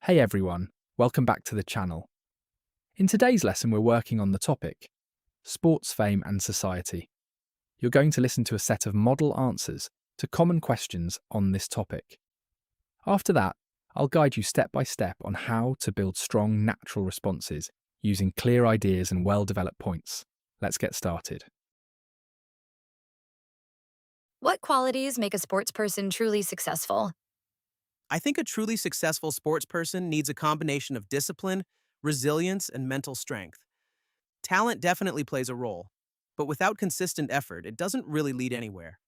Hey everyone, welcome back to the channel. In today's lesson, we're working on the topic sports fame and society. You're going to listen to a set of model answers to common questions on this topic. After that, I'll guide you step by step on how to build strong natural responses using clear ideas and well-developed points. Let's get started. What qualities make a sports person truly successful? I think a truly successful sports person needs a combination of discipline, resilience, and mental strength. Talent definitely plays a role, but without consistent effort, it doesn't really lead anywhere.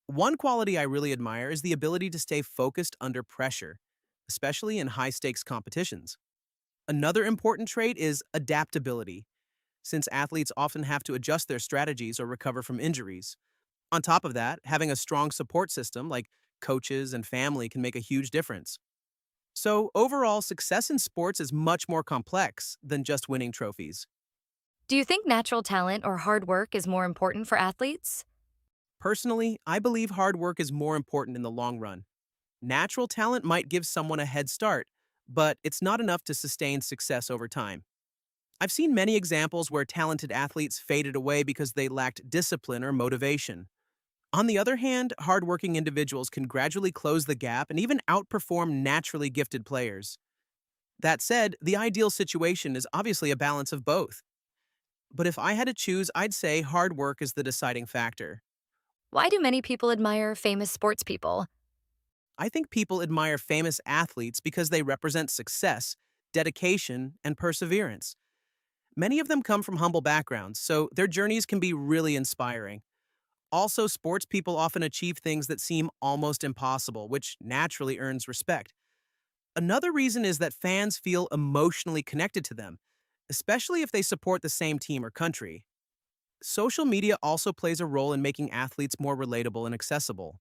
One quality I really admire is the ability to stay focused under pressure, especially in high stakes competitions. Another important trait is adaptability, since athletes often have to adjust their strategies or recover from injuries. On top of that, having a strong support system like coaches and family can make a huge difference. So, overall, success in sports is much more complex than just winning trophies. Do you think natural talent or hard work is more important for athletes? Personally, I believe hard work is more important in the long run. Natural talent might give someone a head start, but it's not enough to sustain success over time. I've seen many examples where talented athletes faded away because they lacked discipline or motivation. On the other hand, hardworking individuals can gradually close the gap and even outperform naturally gifted players. That said, the ideal situation is obviously a balance of both. But if I had to choose, I'd say hard work is the deciding factor. Why do many people admire famous sports people? I think people admire famous athletes because they represent success, dedication, and perseverance. Many of them come from humble backgrounds, so their journeys can be really inspiring. Also, sports people often achieve things that seem almost impossible, which naturally earns respect. Another reason is that fans feel emotionally connected to them, especially if they support the same team or country. Social media also plays a role in making athletes more relatable and accessible.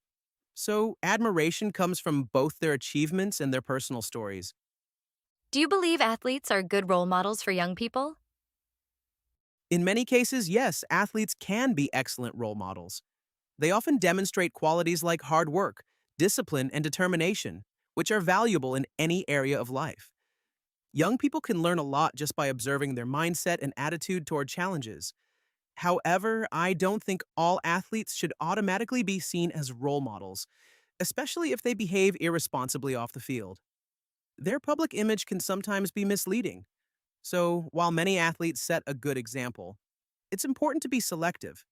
So, admiration comes from both their achievements and their personal stories. Do you believe athletes are good role models for young people? In many cases, yes, athletes can be excellent role models. They often demonstrate qualities like hard work, discipline, and determination, which are valuable in any area of life. Young people can learn a lot just by observing their mindset and attitude toward challenges. However, I don't think all athletes should automatically be seen as role models, especially if they behave irresponsibly off the field. Their public image can sometimes be misleading. So, while many athletes set a good example, it's important to be selective.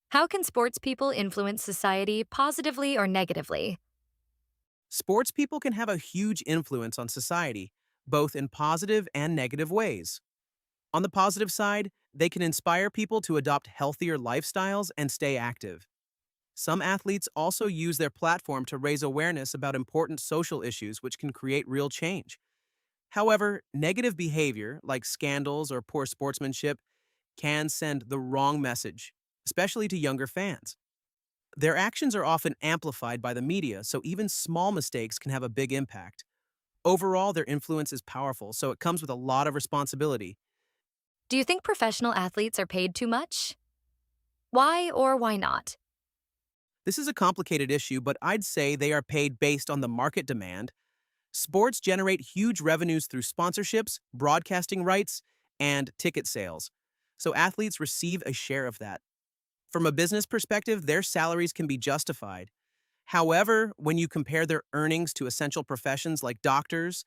How can sports people influence society positively or negatively? Sports people can have a huge influence on society, both in positive and negative ways. On the positive side, they can inspire people to adopt healthier lifestyles and stay active. Some athletes also use their platform to raise awareness about important social issues, which can create real change. However, negative behavior, like scandals or poor sportsmanship, can send the wrong message, especially to younger fans. Their actions are often amplified by the media, so even small mistakes can have a big impact. Overall, their influence is powerful, so it comes with a lot of responsibility. Do you think professional athletes are paid too much? Why or why not? This is a complicated issue, but I'd say they are paid based on the market demand. Sports generate huge revenues through sponsorships, broadcasting rights, and ticket sales, so athletes receive a share of that. From a business perspective, their salaries can be justified. However, when you compare their earnings to essential professions like doctors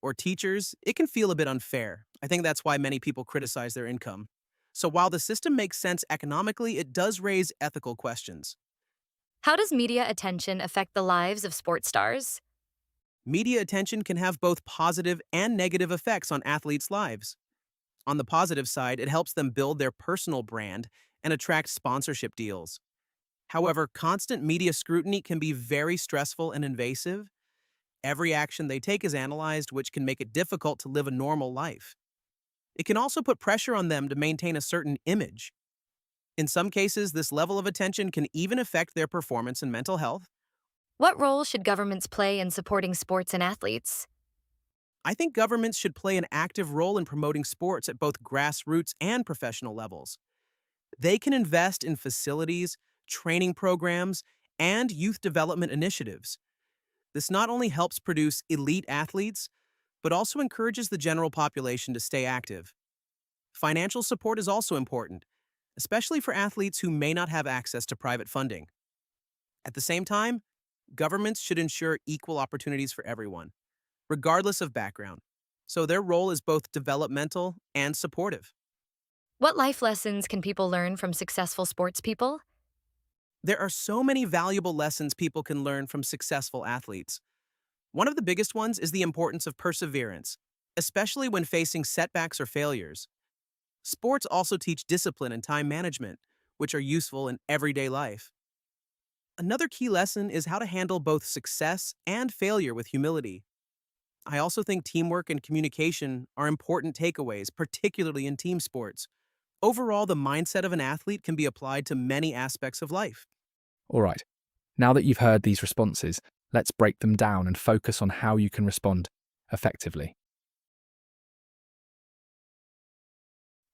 or teachers, it can feel a bit unfair. I think that's why many people criticize their income. So while the system makes sense economically, it does raise ethical questions. How does media attention affect the lives of sports stars? Media attention can have both positive and negative effects on athletes' lives. On the positive side, it helps them build their personal brand and attract sponsorship deals. However, constant media scrutiny can be very stressful and invasive. Every action they take is analyzed, which can make it difficult to live a normal life. It can also put pressure on them to maintain a certain image. In some cases, this level of attention can even affect their performance and mental health. What role should governments play in supporting sports and athletes? I think governments should play an active role in promoting sports at both grassroots and professional levels. They can invest in facilities, training programs, and youth development initiatives. This not only helps produce elite athletes, but also encourages the general population to stay active. Financial support is also important, especially for athletes who may not have access to private funding. At the same time, governments should ensure equal opportunities for everyone, regardless of background. So their role is both developmental and supportive. What life lessons can people learn from successful sports people? There are so many valuable lessons people can learn from successful athletes. One of the biggest ones is the importance of perseverance, especially when facing setbacks or failures. Sports also teach discipline and time management, which are useful in everyday life. Another key lesson is how to handle both success and failure with humility. I also think teamwork and communication are important takeaways, particularly in team sports. Overall, the mindset of an athlete can be applied to many aspects of life. All right, now that you've heard these responses, let's break them down and focus on how you can respond effectively.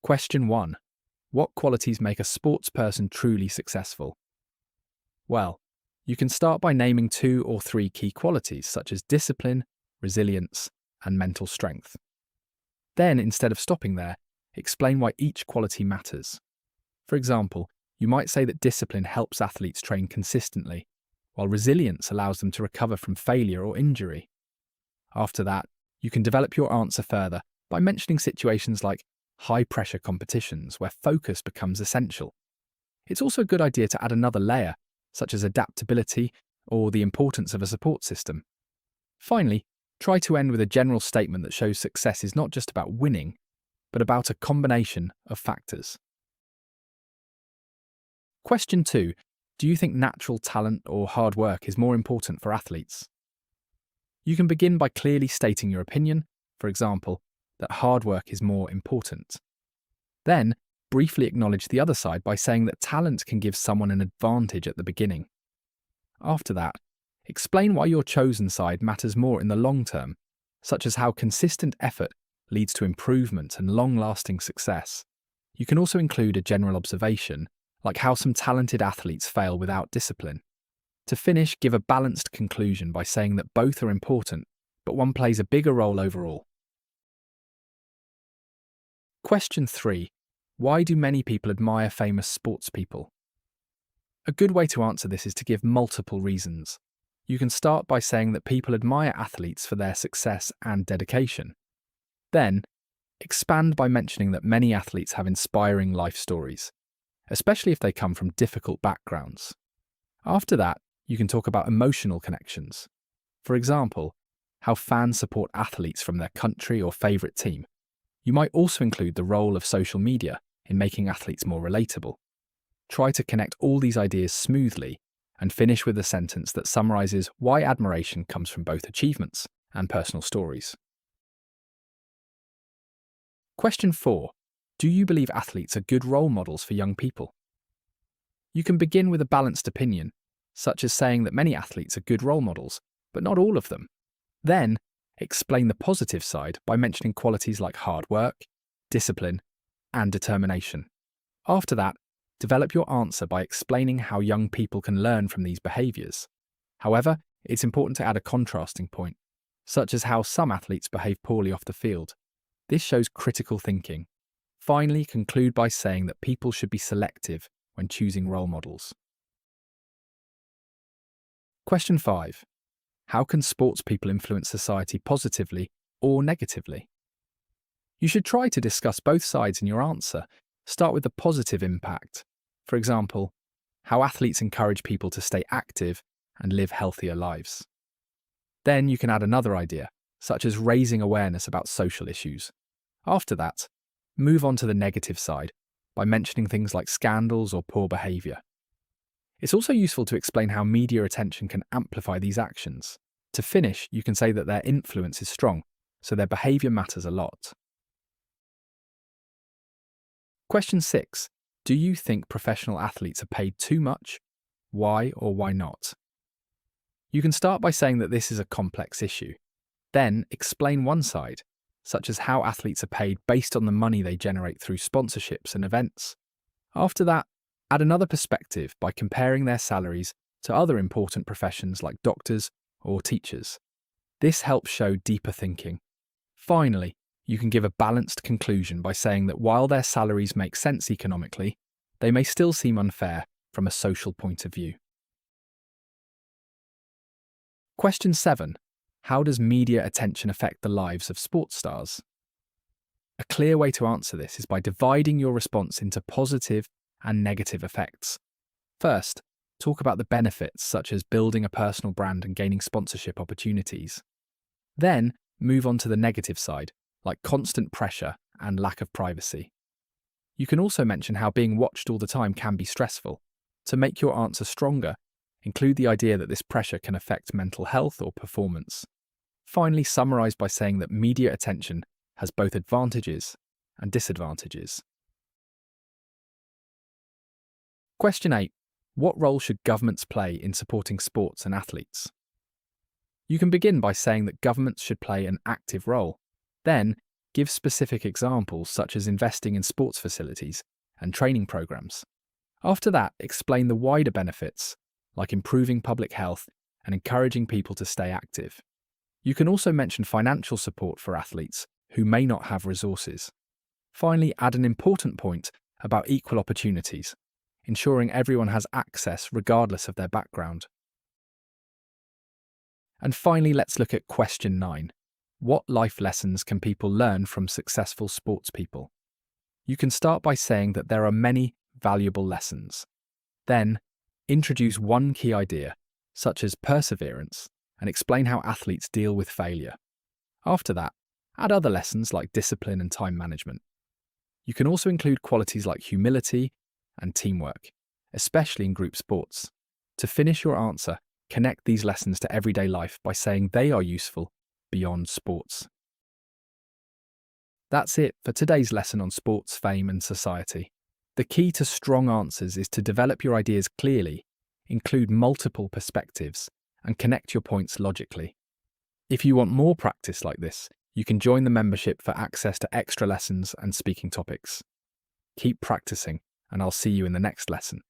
Question 1. What qualities make a sportsperson truly successful? Well, you can start by naming 2 or 3 key qualities such as discipline, resilience, and mental strength. Then, instead of stopping there, explain why each quality matters. For example, you might say that discipline helps athletes train consistently, while resilience allows them to recover from failure or injury. After that, you can develop your answer further by mentioning situations like high-pressure competitions where focus becomes essential. It's also a good idea to add another layer, such as adaptability or the importance of a support system. Finally, try to end with a general statement that shows success is not just about winning, but about a combination of factors. Question 2. Do you think natural talent or hard work is more important for athletes? You can begin by clearly stating your opinion, for example, that hard work is more important. Then, briefly acknowledge the other side by saying that talent can give someone an advantage at the beginning. After that, explain why your chosen side matters more in the long term, such as how consistent effort leads to improvement and long-lasting success. You can also include a general observation, like how some talented athletes fail without discipline. To finish, give a balanced conclusion by saying that both are important, but one plays a bigger role overall. Question 3. Why do many people admire famous sports people? A good way to answer this is to give multiple reasons. You can start by saying that people admire athletes for their success and dedication. Then, expand by mentioning that many athletes have inspiring life stories, especially if they come from difficult backgrounds. After that, you can talk about emotional connections. For example, how fans support athletes from their country or favourite team. You might also include the role of social media in making athletes more relatable. Try to connect all these ideas smoothly and finish with a sentence that summarises why admiration comes from both achievements and personal stories. Question 4. Do you believe athletes are good role models for young people? You can begin with a balanced opinion, such as saying that many athletes are good role models, but not all of them. Then, explain the positive side by mentioning qualities like hard work, discipline, and determination. After that, develop your answer by explaining how young people can learn from these behaviours. However, it's important to add a contrasting point, such as how some athletes behave poorly off the field. This shows critical thinking. Finally, conclude by saying that people should be selective when choosing role models. Question 5. How can sports people influence society positively or negatively? You should try to discuss both sides in your answer. Start with the positive impact. For example, how athletes encourage people to stay active and live healthier lives. Then you can add another idea, such as raising awareness about social issues. After that, move on to the negative side by mentioning things like scandals or poor behaviour. It's also useful to explain how media attention can amplify these actions. To finish, you can say that their influence is strong, so their behaviour matters a lot. Question 6. Do you think professional athletes are paid too much? Why or why not? You can start by saying that this is a complex issue. Then explain one side, such as how athletes are paid based on the money they generate through sponsorships and events. After that, add another perspective by comparing their salaries to other important professions like doctors or teachers. This helps show deeper thinking. Finally, you can give a balanced conclusion by saying that while their salaries make sense economically, they may still seem unfair from a social point of view. Question 7. How does media attention affect the lives of sports stars? A clear way to answer this is by dividing your response into positive and negative effects. First, talk about the benefits such as building a personal brand and gaining sponsorship opportunities. Then, move on to the negative side, like constant pressure and lack of privacy. You can also mention how being watched all the time can be stressful. To make your answer stronger, include the idea that this pressure can affect mental health or performance. Finally, summarize by saying that media attention has both advantages and disadvantages. Question 8. What role should governments play in supporting sports and athletes? You can begin by saying that governments should play an active role. Then, give specific examples such as investing in sports facilities and training programs. After that, explain the wider benefits, like improving public health and encouraging people to stay active. You can also mention financial support for athletes who may not have resources. Finally, add an important point about equal opportunities, ensuring everyone has access regardless of their background. And finally, let's look at question 9. What life lessons can people learn from successful sports people? You can start by saying that there are many valuable lessons. Then, introduce one key idea, such as perseverance, and explain how athletes deal with failure. After that, add other lessons like discipline and time management. You can also include qualities like humility and teamwork, especially in group sports. To finish your answer, connect these lessons to everyday life by saying they are useful beyond sports. That's it for today's lesson on sports, fame, and society. The key to strong answers is to develop your ideas clearly, include multiple perspectives, and connect your points logically. If you want more practice like this, you can join the membership for access to extra lessons and speaking topics. Keep practicing, and I'll see you in the next lesson.